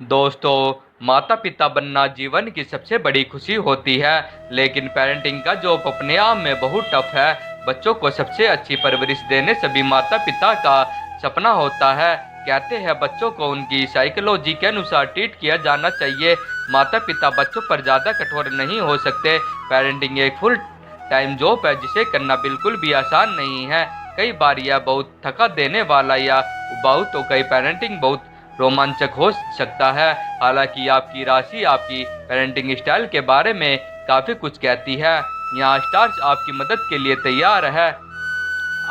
दोस्तों, माता पिता बनना जीवन की सबसे बड़ी खुशी होती है। लेकिन पेरेंटिंग का जॉब अपने आप में बहुत टफ है। बच्चों को सबसे अच्छी परवरिश देने सभी माता पिता का सपना होता है। कहते हैं बच्चों को उनकी साइकोलॉजी के अनुसार ट्रीट किया जाना चाहिए। माता पिता बच्चों पर ज़्यादा कठोर नहीं हो सकते। पेरेंटिंग एक फुल टाइम जॉब है जिसे करना बिल्कुल भी आसान नहीं है। कई बार यह बहुत थका देने वाला या उबाऊ तो कई पेरेंटिंग बहुत रोमांचक हो सकता है। हालांकि आपकी राशि आपकी पेरेंटिंग स्टाइल के बारे में काफ़ी कुछ कहती है। यहाँ स्टार्स आपकी मदद के लिए तैयार है।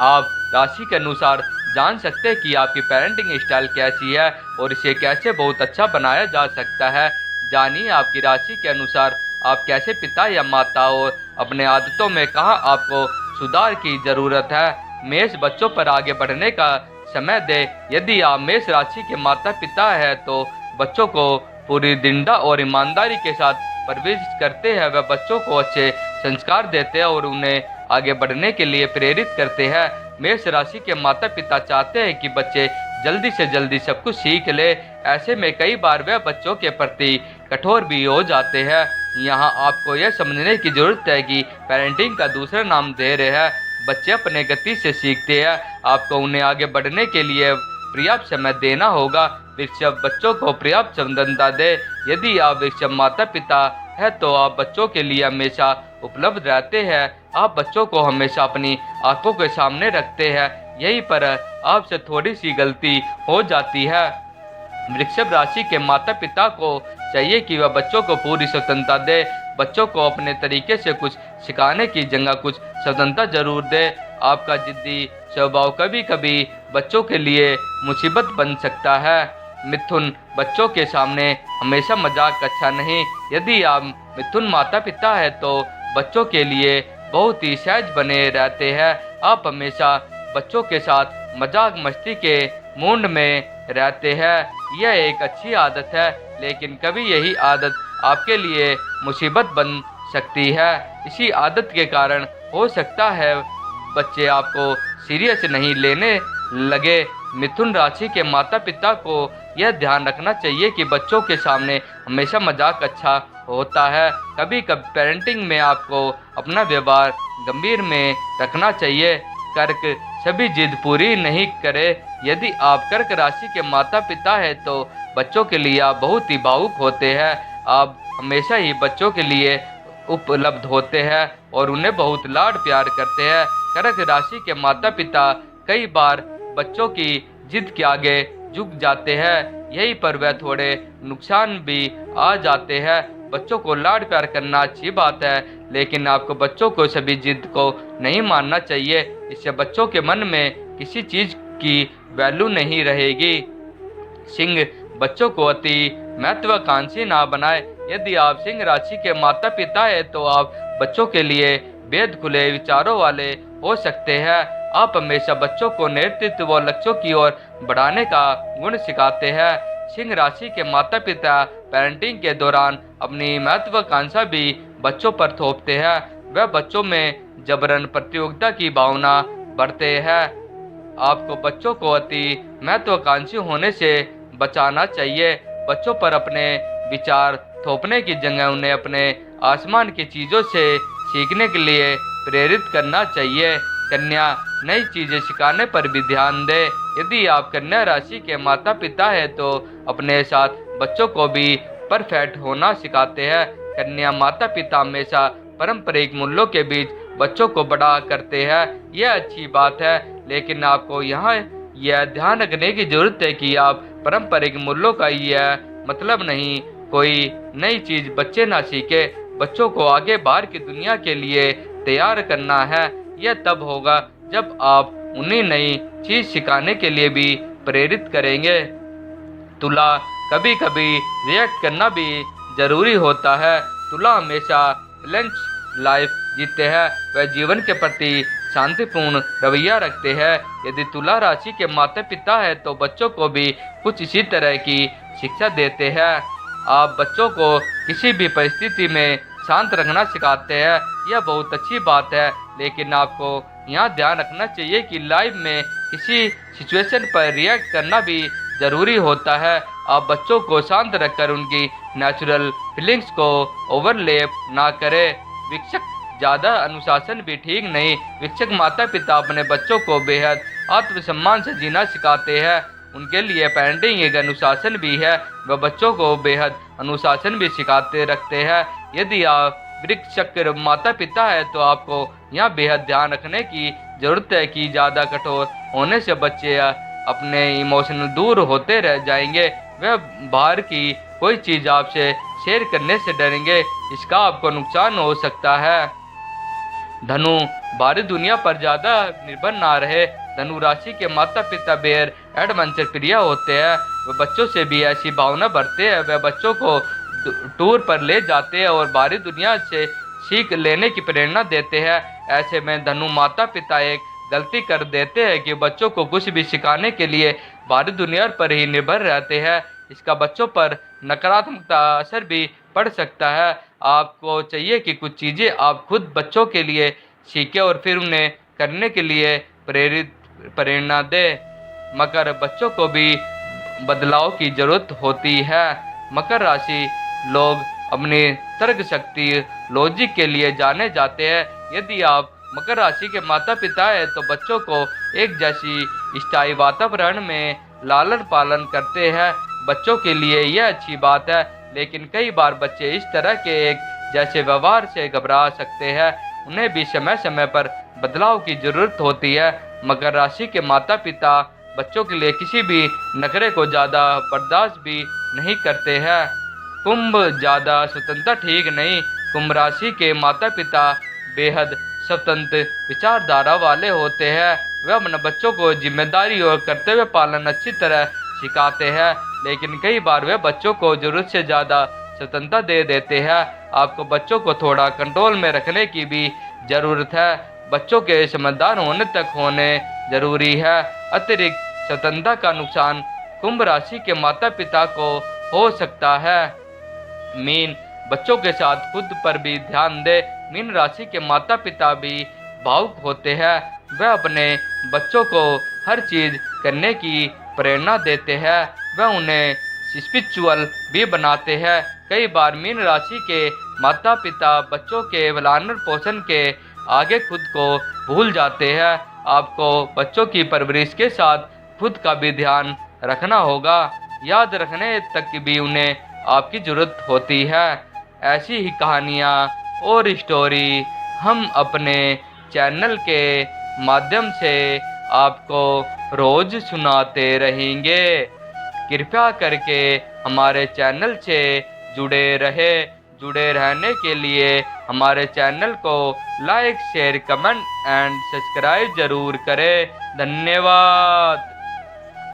आप राशि के अनुसार जान सकते हैं कि आपकी पेरेंटिंग स्टाइल कैसी है और इसे कैसे बहुत अच्छा बनाया जा सकता है। जानिए आपकी राशि के अनुसार आप कैसे पिता या माता और अपने आदतों में कहाँ आपको सुधार की ज़रूरत है। मेष बच्चों पर आगे बढ़ने का समय दे। यदि आप मेष राशि के माता पिता हैं तो बच्चों को पूरी दृढ़ता और ईमानदारी के साथ परवरिश करते हैं। वह बच्चों को अच्छे संस्कार देते हैं और उन्हें आगे बढ़ने के लिए प्रेरित करते हैं। मेष राशि के माता पिता चाहते हैं कि बच्चे जल्दी से जल्दी सब कुछ सीख ले। ऐसे में कई बार वे बच्चों के प्रति कठोर भी हो जाते हैं। यहाँ आपको यह समझने की जरूरत है कि पेरेंटिंग का दूसरा नाम धैर्य है। बच्चे अपने गति से सीखते हैं। आपको उन्हें आगे बढ़ने के लिए पर्याप्त समय देना होगा। वृषभ बच्चों को पर्याप्त स्वतंत्रता दे। यदि आप वृषभ माता पिता है तो आप बच्चों के लिए हमेशा उपलब्ध रहते हैं। आप बच्चों को हमेशा अपनी आंखों के सामने रखते हैं। यहीं पर आपसे थोड़ी सी गलती हो जाती है। वृषभ राशि के माता पिता को चाहिए कि वह बच्चों को पूरी स्वतंत्रता दे। बच्चों को अपने तरीके से कुछ सिखाने की जगह कुछ स्वतंत्रता जरूर दे। आपका जिद्दी स्वभाव कभी कभी बच्चों के लिए मुसीबत बन सकता है। मिथुन बच्चों के सामने हमेशा मजाक अच्छा नहीं। यदि आप मिथुन माता पिता है तो बच्चों के लिए बहुत ही सहज बने रहते हैं। आप हमेशा बच्चों के साथ मजाक मस्ती के मूड में रहते हैं। यह एक अच्छी आदत है, लेकिन कभी यही आदत आपके लिए मुसीबत बन सकती है। इसी आदत के कारण हो सकता है बच्चे आपको सीरियस नहीं लेने लगे। मिथुन राशि के माता पिता को यह ध्यान रखना चाहिए कि बच्चों के सामने हमेशा मजाक अच्छा होता है। कभी कभी पेरेंटिंग में आपको अपना व्यवहार गंभीर में रखना चाहिए। कर्क सभी जिद पूरी नहीं करे। यदि आप कर्क राशि के माता पिता हैं तो बच्चों के लिए आप बहुत ही भावुक होते हैं। आप हमेशा ही बच्चों के लिए उपलब्ध होते हैं और उन्हें बहुत लाड प्यार करते हैं। कर्क राशि के माता पिता कई बार बच्चों की जिद के आगे झुक जाते हैं। यहीं पर वह थोड़े नुकसान भी आ जाते हैं। बच्चों को लाड प्यार करना अच्छी बात है, लेकिन आपको बच्चों को सभी जिद को नहीं मानना चाहिए। इससे बच्चों के मन में किसी चीज़ की वैल्यू नहीं रहेगी। सिंह बच्चों को अति महत्वाकांक्षी ना बनाए। यदि आप सिंह राशि के माता पिता हैं तो आप बच्चों के लिए बेहद खुले विचारों वाले हो सकते हैं। आप हमेशा बच्चों को नेतृत्व व लक्ष्यों की ओर बढ़ाने का गुण सिखाते हैं। सिंह राशि के माता पिता पेरेंटिंग के दौरान अपनी महत्वाकांक्षा भी बच्चों पर थोपते हैं। वह बच्चों में जबरन प्रतियोगिता की भावना बढ़ते हैं। आपको बच्चों को अति महत्वाकांक्षी होने से बचाना चाहिए। बच्चों पर अपने विचार थोपने की जगह उन्हें अपने आसमान की चीज़ों से सीखने के लिए प्रेरित करना चाहिए। कन्या नई चीज़ें सिखाने पर भी ध्यान दे। यदि आप कन्या राशि के माता पिता हैं तो अपने साथ बच्चों को भी परफेक्ट होना सिखाते हैं। कन्या माता पिता हमेशा पारंपरिक मूल्यों के बीच बच्चों को बड़ा करते हैं। यह अच्छी बात है, लेकिन आपको यहाँ यह ध्यान रखने की जरूरत है कि आप पारंपरिक मूल्यों का यह मतलब नहीं कोई नई चीज़ बच्चे ना सीखे। बच्चों को आगे बाहर की दुनिया के लिए तैयार करना है। यह तब होगा जब आप उन्हें नई चीज़ सिखाने के लिए भी प्रेरित करेंगे। तुला कभी कभी रिएक्ट करना भी जरूरी होता है। तुला हमेशा बैलेंस लाइफ जीते हैं। वह जीवन के प्रति शांतिपूर्ण रवैया रखते हैं। यदि तुला राशि के माता पिता हैं तो बच्चों को भी कुछ इसी तरह की शिक्षा देते हैं। आप बच्चों को किसी भी परिस्थिति में शांत रखना सिखाते हैं। यह बहुत अच्छी बात है, लेकिन आपको यहाँ ध्यान रखना चाहिए कि लाइफ में किसी सिचुएशन पर रिएक्ट करना भी ज़रूरी होता है। आप बच्चों को शांत रखकर उनकी नेचुरल फीलिंग्स को ओवरलेप ना करें। शिक्षक ज़्यादा अनुशासन भी ठीक नहीं। शिक्षक माता पिता अपने बच्चों को बेहद आत्मसम्मान से जीना सिखाते हैं। उनके लिए पेरेंटिंग एक अनुशासन भी है। वह बच्चों को बेहद अनुशासन भी सिखाते रखते हैं। यदि आप शिक्षक माता पिता है तो आपको यहाँ बेहद ध्यान रखने की ज़रूरत है कि ज़्यादा कठोर होने से बच्चे अपने इमोशनल दूर होते रह जाएंगे। वह बाहर की कोई चीज़ आपसे शेयर करने से डरेंगे, इसका आपको नुकसान हो सकता है। धनु, बाहरी दुनिया पर ज़्यादा निर्भर ना रहे। धनु राशि के माता पिता बेहद एडवेंचर प्रिय होते हैं। वे बच्चों से भी ऐसी भावना भरते हैं। वे बच्चों को टूर पर ले जाते हैं और बाहरी दुनिया से सीख लेने की प्रेरणा देते हैं। ऐसे में धनु माता पिता एक गलती कर देते हैं कि बच्चों को कुछ भी सिखाने के लिए बाहरी दुनिया पर ही निर्भर रहते हैं। इसका बच्चों पर नकारात्मक असर भी पड़ सकता है। आपको चाहिए कि कुछ चीज़ें आप खुद बच्चों के लिए सीखें और फिर उन्हें करने के लिए प्रेरणा दें। मकर, बच्चों को भी बदलाव की जरूरत होती है। मकर राशि लोग अपनी तर्क शक्ति, लॉजिक के लिए जाने जाते हैं। यदि आप मकर राशि के माता पिता हैं तो बच्चों को एक जैसी स्थायी वातावरण में लालन पालन करते हैं। बच्चों के लिए यह अच्छी बात है, लेकिन कई बार बच्चे इस तरह के एक जैसे व्यवहार से घबरा सकते हैं। उन्हें भी समय समय पर बदलाव की जरूरत होती है। मकर राशि के माता पिता बच्चों के लिए किसी भी नखरे को ज़्यादा बर्दाश्त भी नहीं करते हैं। कुंभ, ज़्यादा स्वतंत्रता ठीक नहीं। कुंभ राशि के माता पिता बेहद स्वतंत्र विचारधारा वाले होते हैं। वे अपने बच्चों को जिम्मेदारी और कर्तव्य पालन अच्छी तरह सिखाते हैं, लेकिन कई बार वे बच्चों को जरूरत से ज़्यादा स्वतंत्रता दे देते हैं। आपको बच्चों को थोड़ा कंट्रोल में रखने की भी ज़रूरत है। बच्चों के समझदार होने तक होने जरूरी है। अतिरिक्त स्वतंत्रता का नुकसान कुंभ राशि के माता पिता को हो सकता है। मीन, बच्चों के साथ खुद पर भी ध्यान दें। मीन राशि के माता पिता भी भावुक होते हैं। वह अपने बच्चों को हर चीज़ करने की प्रेरणा देते हैं। वह उन्हें स्पिरिचुअल भी बनाते हैं। कई बार मीन राशि के माता पिता बच्चों के लालन पोषण के आगे खुद को भूल जाते हैं। आपको बच्चों की परवरिश के साथ खुद का भी ध्यान रखना होगा। याद रखने तक भी उन्हें आपकी ज़रूरत होती है। ऐसी ही कहानियाँ और स्टोरी हम अपने चैनल के माध्यम से आपको रोज़ सुनाते रहेंगे। कृपया करके हमारे चैनल से जुड़े रहने के लिए हमारे चैनल को like, share, comment and subscribe ज़रूर करें। धन्यवाद।